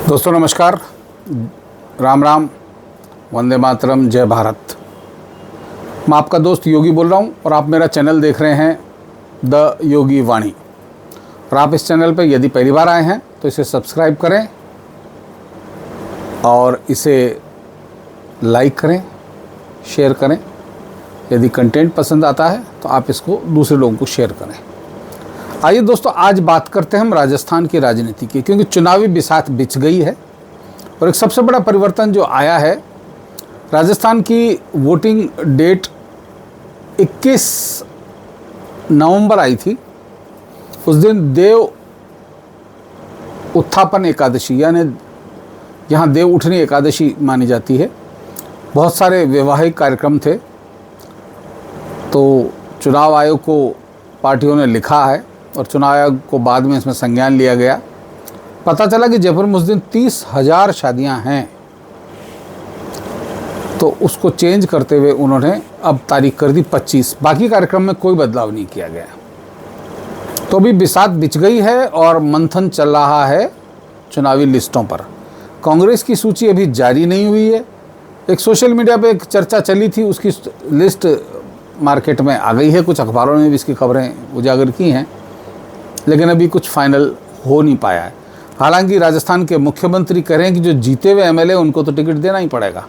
दोस्तों नमस्कार, राम राम, वंदे मातरम, जय भारत। मैं आपका दोस्त योगी बोल रहा हूँ और आप मेरा चैनल देख रहे हैं द योगी वाणी। और आप इस चैनल पर यदि पहली बार आए हैं तो इसे सब्सक्राइब करें और इसे लाइक करें, शेयर करें। यदि कंटेंट पसंद आता है तो आप इसको दूसरे लोगों को शेयर करें। आइए दोस्तों, आज बात करते हैं हम राजस्थान की राजनीति की, क्योंकि चुनावी बिसात बिछ गई है और एक सबसे बड़ा परिवर्तन जो आया है, राजस्थान की वोटिंग डेट 21 नवंबर आई थी। उस दिन देव उत्थापन एकादशी, यानी यहाँ देव उठनी एकादशी मानी जाती है। बहुत सारे वैवाहिक कार्यक्रम थे, तो चुनाव आयोग को पार्टियों ने लिखा है और चुनाव आयोग को बाद में इसमें संज्ञान लिया गया। पता चला कि जयपुर में उस दिन 30,000 शादियां हैं, तो उसको चेंज करते हुए उन्होंने अब तारीख कर दी 25। बाकी कार्यक्रम में कोई बदलाव नहीं किया गया। तो अभी बिसात बिछ गई है और मंथन चल रहा है चुनावी लिस्टों पर। कांग्रेस की सूची अभी जारी नहीं हुई है। एक सोशल मीडिया पे एक चर्चा चली थी, उसकी लिस्ट मार्केट में आ गई है। कुछ अखबारों ने भी इसकी खबरें उजागर की हैं, लेकिन अभी कुछ फाइनल हो नहीं पाया है। हालांकि राजस्थान के मुख्यमंत्री कह रहे हैं कि जो जीते हुए एमएलए उनको तो टिकट देना ही पड़ेगा।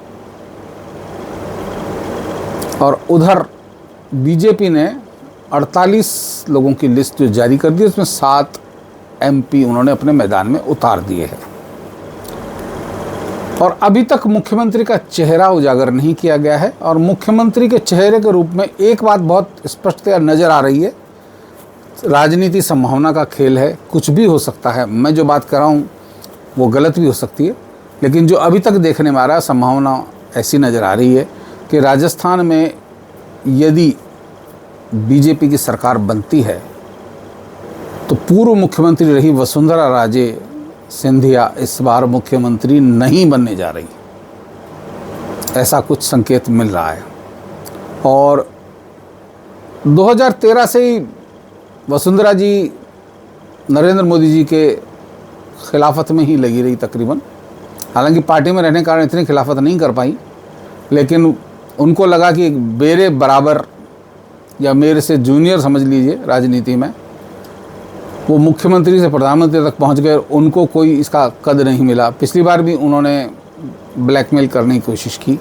और उधर बीजेपी ने 48 लोगों की लिस्ट जो जारी कर दी, उसमें 7 एमपी उन्होंने अपने मैदान में उतार दिए हैं। और अभी तक मुख्यमंत्री का चेहरा उजागर नहीं किया गया है। और मुख्यमंत्री के चेहरे के रूप में एक बात बहुत स्पष्टतया नजर आ रही है, राजनीति संभावना का खेल है, कुछ भी हो सकता है। मैं जो बात कर रहा हूँ वो गलत भी हो सकती है, लेकिन जो अभी तक देखने में आ रहा है, संभावना ऐसी नज़र आ रही है कि राजस्थान में यदि बीजेपी की सरकार बनती है तो पूर्व मुख्यमंत्री रही वसुंधरा राजे सिंधिया इस बार मुख्यमंत्री नहीं बनने जा रही, ऐसा कुछ संकेत मिल रहा है। और 2013 से ही वसुंधरा जी नरेंद्र मोदी जी के खिलाफत में ही लगी रही तकरीबन। हालांकि पार्टी में रहने के कारण इतनी खिलाफत नहीं कर पाई, लेकिन उनको लगा कि मेरे बराबर या मेरे से जूनियर समझ लीजिए राजनीति में, वो मुख्यमंत्री से प्रधानमंत्री तक पहुंच गए, उनको कोई इसका कद नहीं मिला। पिछली बार भी उन्होंने ब्लैकमेल करने की कोशिश की।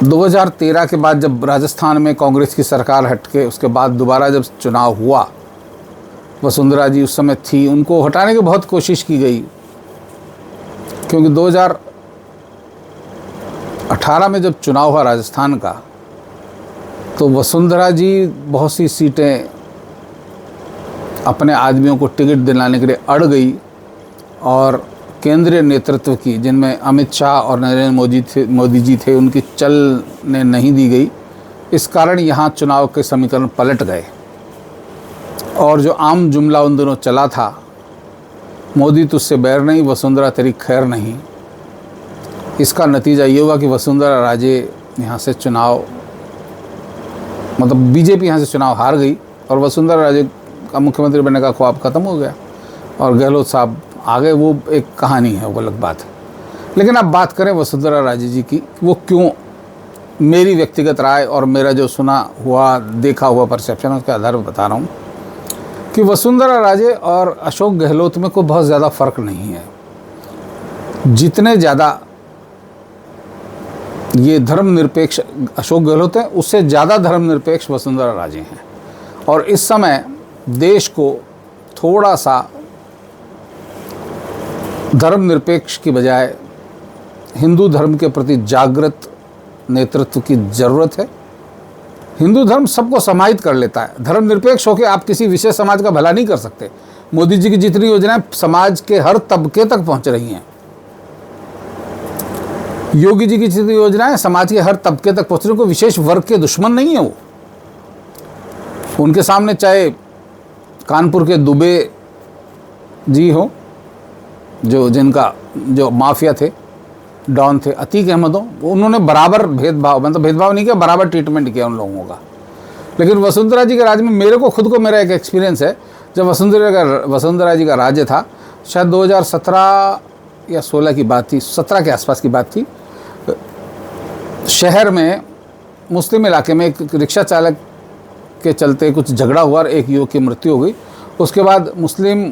2013 के बाद जब राजस्थान में कांग्रेस की सरकार हटके उसके बाद दोबारा जब चुनाव हुआ, वसुंधरा जी उस समय थी, उनको हटाने की बहुत कोशिश की गई, क्योंकि 2018 में जब चुनाव हुआ राजस्थान का, तो वसुंधरा जी बहुत सी सीटें अपने आदमियों को टिकट दिलाने के लिए अड़ गई और केंद्रीय नेतृत्व की, जिनमें अमित शाह और नरेंद्र मोदी जी थे, उनकी चलने नहीं दी गई। इस कारण यहाँ चुनाव के समीकरण पलट गए और जो आम जुमला उन दिनों चला था, मोदी तुझसे बैर नहीं, वसुंधरा तेरी खैर नहीं, इसका नतीजा ये हुआ कि वसुंधरा राजे यहाँ से चुनाव, मतलब बीजेपी यहाँ से चुनाव हार गई और वसुंधरा राजे का मुख्यमंत्री बनने का ख्वाब ख़त्म हो गया और गहलोत साहब आ गए। वो एक कहानी है, वो अलग बात है। लेकिन अब बात करें वसुंधरा राजे जी की, वो क्यों, मेरी व्यक्तिगत राय और मेरा जो सुना हुआ देखा हुआ परसेप्शन है उसके आधार पर बता रहा हूँ कि वसुंधरा राजे और अशोक गहलोत में कोई बहुत ज़्यादा फ़र्क नहीं है। जितने ज़्यादा ये धर्मनिरपेक्ष अशोक गहलोत हैं, उससे ज़्यादा धर्मनिरपेक्ष वसुंधरा राजे हैं। और इस समय देश को थोड़ा सा धर्मनिरपेक्ष की बजाय हिंदू धर्म के प्रति जागृत नेतृत्व की ज़रूरत है। हिंदू धर्म सबको समाहित कर लेता है। धर्मनिरपेक्ष होकर आप किसी विशेष समाज का भला नहीं कर सकते। मोदी जी की जितनी योजनाएं समाज के हर तबके तक पहुंच रही हैं, योगी जी की जितनी योजनाएं समाज के हर तबके तक पहुंच रही हैं। कोई विशेष वर्ग के दुश्मन नहीं है वो। उनके सामने चाहे कानपुर के दुबे जी हो, जो माफिया थे, डॉन थे, अतीक अहमद हो, उन्होंने बराबर भेदभाव, मतलब भेदभाव नहीं किया, बराबर ट्रीटमेंट किया उन लोगों का। लेकिन वसुंधरा जी के राज में मेरे को खुद को, मेरा एक एक्सपीरियंस है, जब वसुंधरा जी का राज्य था, शायद 2017 या 16 की बात थी, 17 के आसपास की बात थी। शहर में मुस्लिम इलाके में एक रिक्शा चालक के चलते कुछ झगड़ा हुआ और एक युवक की मृत्यु हो गई। उसके बाद मुस्लिम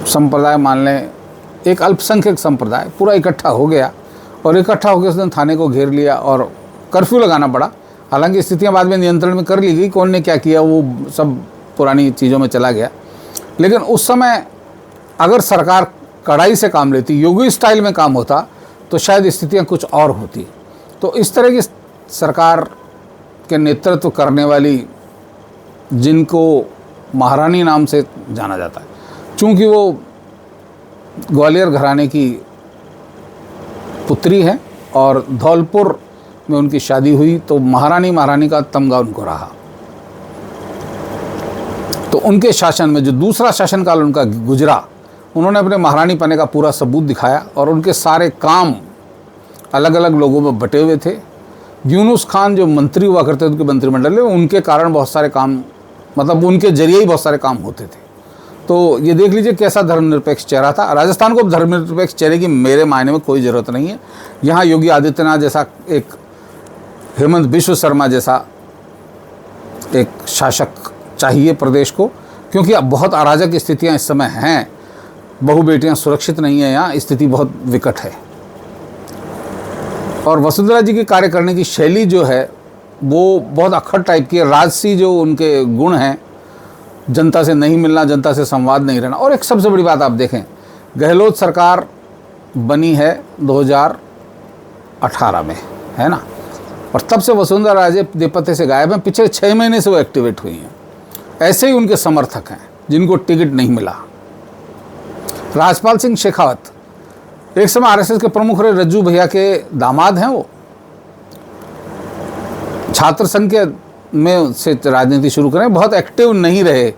संप्रदाय, मान लें एक अल्पसंख्यक संप्रदाय, पूरा इकट्ठा हो गया और इकट्ठा होकर उसने थाने को घेर लिया और कर्फ्यू लगाना पड़ा। हालांकि स्थितियां बाद में नियंत्रण में कर ली गई, कौन ने क्या किया वो सब पुरानी चीज़ों में चला गया। लेकिन उस समय अगर सरकार कड़ाई से काम लेती, योगी स्टाइल में काम होता, तो शायद स्थितियां कुछ और होती। तो इस तरह की सरकार के नेतृत्व करने वाली, जिनको महारानी नाम से जाना जाता है, चूँकि वो ग्वालियर घराने की पुत्री है और धौलपुर में उनकी शादी हुई, तो महारानी का तमगा उनको रहा। तो उनके शासन में जो दूसरा शासनकाल उनका गुजरा, उन्होंने अपने महारानी पने का पूरा सबूत दिखाया और उनके सारे काम अलग अलग लोगों में बटे हुए थे। यूनुस खान जो मंत्री हुआ करते थे उनके मंत्रिमंडल में, उनके कारण बहुत सारे काम, मतलब उनके जरिए ही बहुत सारे काम होते थे। तो ये देख लीजिए कैसा धर्मनिरपेक्ष चेहरा था। राजस्थान को धर्मनिरपेक्ष चेहरे की मेरे मायने में कोई ज़रूरत नहीं है। यहाँ योगी आदित्यनाथ जैसा, एक हेमंत बिश्व शर्मा जैसा एक शासक चाहिए प्रदेश को, क्योंकि अब बहुत अराजक स्थितियाँ इस समय हैं। बहु बेटियाँ सुरक्षित नहीं हैं, यहाँ स्थिति बहुत विकट है। और वसुंधरा जी की कार्य करने की शैली जो है वो बहुत अक्खड़ टाइप की है। राजसी जो उनके गुण हैं, जनता से नहीं मिलना, जनता से संवाद नहीं रहना। और एक सबसे बड़ी बात आप देखें, गहलोत सरकार बनी है 2018 में, है ना, और तब से वसुंधरा राजे देपते से गायब हैं। पिछले 6 महीने से वो एक्टिवेट हुई हैं। ऐसे ही उनके समर्थक हैं जिनको टिकट नहीं मिला। राजपाल सिंह शेखावत एक समय आरएसएस के प्रमुख रहे, रज्जू भैया के दामाद हैं। वो छात्र संघ के में से राजनीति शुरू करें, बहुत एक्टिव नहीं रहे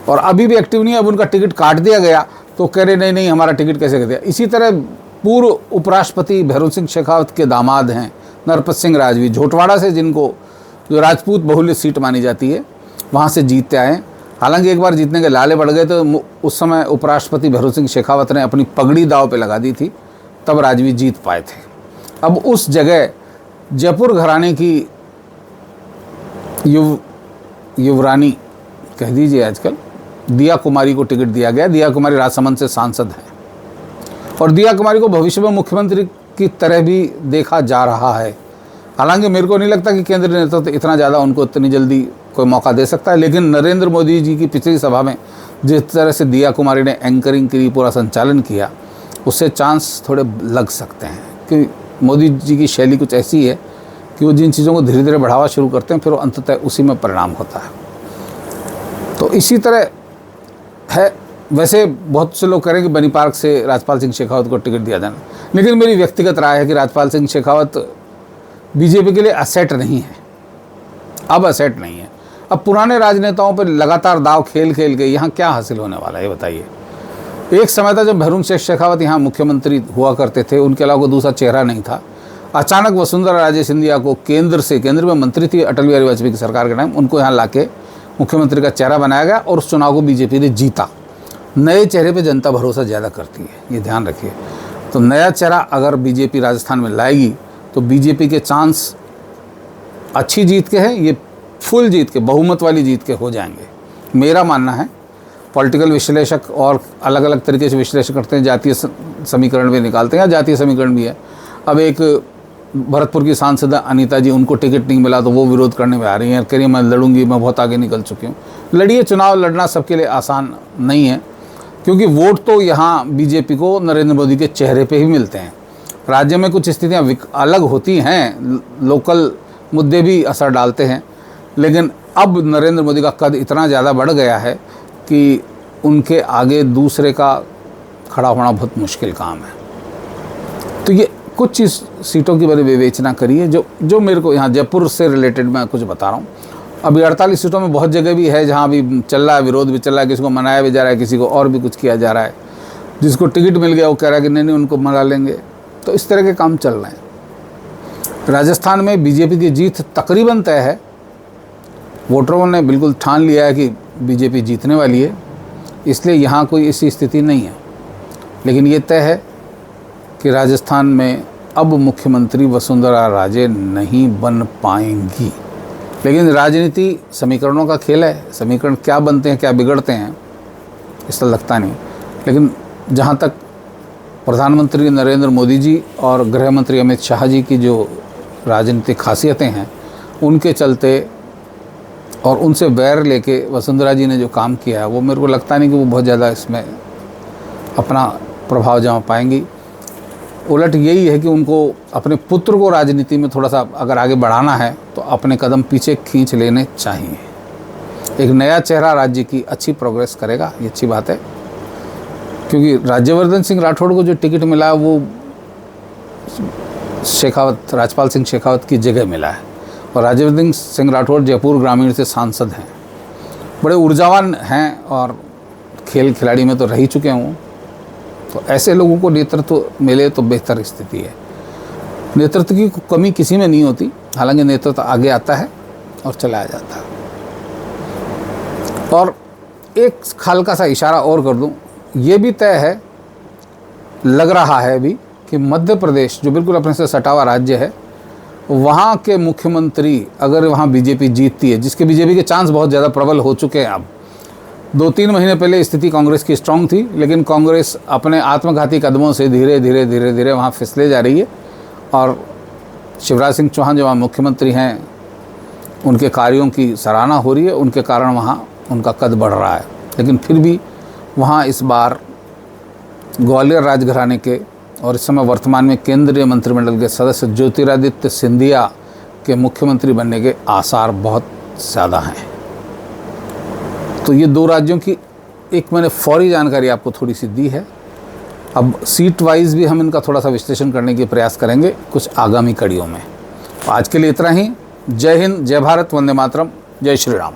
और अभी भी एक्टिव नहीं है। अब उनका टिकट काट दिया गया तो कह रहे नहीं नहीं हमारा टिकट कैसे कर दिया। इसी तरह पूर्व उपराष्ट्रपति भैरों सिंह शेखावत के दामाद हैं नरपत सिंह राजवी, झोटवाड़ा से, जिनको जो राजपूत बहुल्य सीट मानी जाती है, वहाँ से जीतते आए। हालांकि एक बार जीतने के लाले बढ़ गए तो उस समय उपराष्ट्रपति भैरों सिंह शेखावत ने अपनी पगड़ी दाव पे लगा दी थी, तब राजवी जीत पाए थे। अब उस जगह जयपुर घराने की युवरानी कह दीजिए आजकल, दिया कुमारी को टिकट दिया गया। दिया कुमारी राजसमंद से सांसद हैं और दिया कुमारी को भविष्य में मुख्यमंत्री की तरह भी देखा जा रहा है। हालांकि मेरे को नहीं लगता कि केंद्रीय नेतृत्व इतना ज़्यादा उनको इतनी जल्दी कोई मौका दे सकता है, लेकिन नरेंद्र मोदी जी की पिछली सभा में जिस तरह से दिया कुमारी ने एंकरिंग की, पूरा संचालन किया, उससे चांस थोड़े लग सकते हैं कि मोदी जी की शैली कुछ ऐसी है कि वो जिन चीज़ों को धीरे धीरे बढ़ावा शुरू करते हैं, फिर वो अंततः उसी में परिणाम होता है। तो इसी तरह है। वैसे बहुत से लोग कह रहे हैं कि बनी पार्क से राजपाल सिंह शेखावत को टिकट दिया जाना, लेकिन मेरी व्यक्तिगत राय है कि राजपाल सिंह शेखावत बीजेपी के लिए असेट नहीं है। अब असेट नहीं है। अब पुराने राजनेताओं पर लगातार दाव खेल खेल के यहाँ क्या हासिल होने वाला है, ये बताइए। एक समय था जब भैरों सिंह शेखावत यहाँ मुख्यमंत्री हुआ करते थे, उनके अलावा कोई दूसरा चेहरा नहीं था। अचानक वसुंधरा राजे सिंधिया को केंद्र में मंत्री थी अटल बिहारी वाजपेयी की सरकार के टाइम, उनको यहाँ लाके मुख्यमंत्री का चेहरा बनाया गया और उस चुनाव को बीजेपी ने जीता। नए चेहरे पे जनता भरोसा ज़्यादा करती है, ये ध्यान रखिए। तो नया चेहरा अगर बीजेपी राजस्थान में लाएगी तो बीजेपी के चांस अच्छी जीत के हैं, ये फुल जीत के, बहुमत वाली जीत के हो जाएंगे, मेरा मानना है। पॉलिटिकल विश्लेषक और अलग अलग तरीके से विश्लेषण करते हैं, जातीय समीकरण भी निकालते हैं, या जातीय समीकरण भी है। अब एक भरतपुर की सांसद अनीता जी, उनको टिकट नहीं मिला तो वो विरोध करने में आ रही हैं, कह रही मैं लड़ूंगी, मैं बहुत आगे निकल चुकी हूँ। लड़िए, चुनाव लड़ना सबके लिए आसान नहीं है, क्योंकि वोट तो यहाँ बीजेपी को नरेंद्र मोदी के चेहरे पे ही मिलते हैं। राज्य में कुछ स्थितियाँ अलग होती हैं, लोकल मुद्दे भी असर डालते हैं, लेकिन अब नरेंद्र मोदी का कद इतना ज़्यादा बढ़ गया है कि उनके आगे दूसरे का खड़ा होना बहुत मुश्किल काम है। तो ये कुछ सीटों की बड़ी विवेचना करिए, जो मेरे को यहाँ जयपुर से रिलेटेड मैं कुछ बता रहा हूँ। अभी 48 सीटों में बहुत जगह भी है जहाँ अभी चल रहा है, विरोध भी चल रहा है, किसी को मनाया भी जा रहा है, किसी को और भी कुछ किया जा रहा है। जिसको टिकट मिल गया वो कह रहा है कि नहीं उनको मना लेंगे। तो इस तरह के काम चल रहे हैं। राजस्थान में बीजेपी की जीत तकरीबन तय है। वोटरों ने बिल्कुल ठान लिया है कि बीजेपी जीतने वाली है। इसलिए यहाँ कोई ऐसी स्थिति नहीं है। लेकिन ये तय है कि राजस्थान में अब मुख्यमंत्री वसुंधरा राजे नहीं बन पाएंगी। लेकिन राजनीति समीकरणों का खेल है, समीकरण क्या बनते हैं क्या बिगड़ते हैं इसका लगता नहीं। लेकिन जहाँ तक प्रधानमंत्री नरेंद्र मोदी जी और गृह मंत्री अमित शाह जी की जो राजनीतिक खासियतें हैं उनके चलते और उनसे वैर लेके वसुंधरा जी ने जो काम किया है वो मेरे को लगता नहीं कि वो बहुत ज़्यादा इसमें अपना प्रभाव जमा पाएंगी। उलट यही है कि उनको अपने पुत्र को राजनीति में थोड़ा सा अगर आगे बढ़ाना है तो अपने कदम पीछे खींच लेने चाहिए। एक नया चेहरा राज्य की अच्छी प्रोग्रेस करेगा, ये अच्छी बात है, क्योंकि राज्यवर्धन सिंह राठौड़ को जो टिकट मिला वो राजपाल सिंह शेखावत की जगह मिला है। और राज्यवर्धन सिंह राठौड़ जयपुर ग्रामीण से सांसद हैं, बड़े ऊर्जावान हैं और खेल खिलाड़ी में तो रह ही चुके हों। तो ऐसे लोगों को नेतृत्व मिले तो बेहतर स्थिति है। नेतृत्व की कमी किसी में नहीं होती, हालांकि नेतृत्व आगे आता है और चलाया जाता है। और एक हल्का सा इशारा और कर दूं, ये भी तय है, लग रहा है अभी, कि मध्य प्रदेश जो बिल्कुल अपने से सटा हुआ राज्य है, वहाँ के मुख्यमंत्री अगर वहाँ बीजेपी जीतती है, जिसके बीजेपी के चांस बहुत ज़्यादा प्रबल हो चुके हैं अब, 2-3 महीने पहले स्थिति कांग्रेस की स्ट्रांग थी, लेकिन कांग्रेस अपने आत्मघाती कदमों से धीरे धीरे वहाँ फिसले जा रही है। और शिवराज सिंह चौहान जो वहाँ मुख्यमंत्री हैं उनके कार्यों की सराहना हो रही है, उनके कारण वहाँ उनका कद बढ़ रहा है। लेकिन फिर भी वहाँ इस बार ग्वालियर राजघराने के और इस समय वर्तमान में केंद्रीय मंत्रिमंडल के सदस्य ज्योतिरादित्य सिंधिया के मुख्यमंत्री बनने के आसार बहुत ज़्यादा हैं। तो ये 2 राज्यों की एक मैंने फौरी जानकारी आपको थोड़ी सी दी है। अब सीट वाइज भी हम इनका थोड़ा सा विश्लेषण करने के प्रयास करेंगे कुछ आगामी कड़ियों में। आज के लिए इतना ही। जय हिंद, जय भारत, वंदे मातरम, जय श्री राम।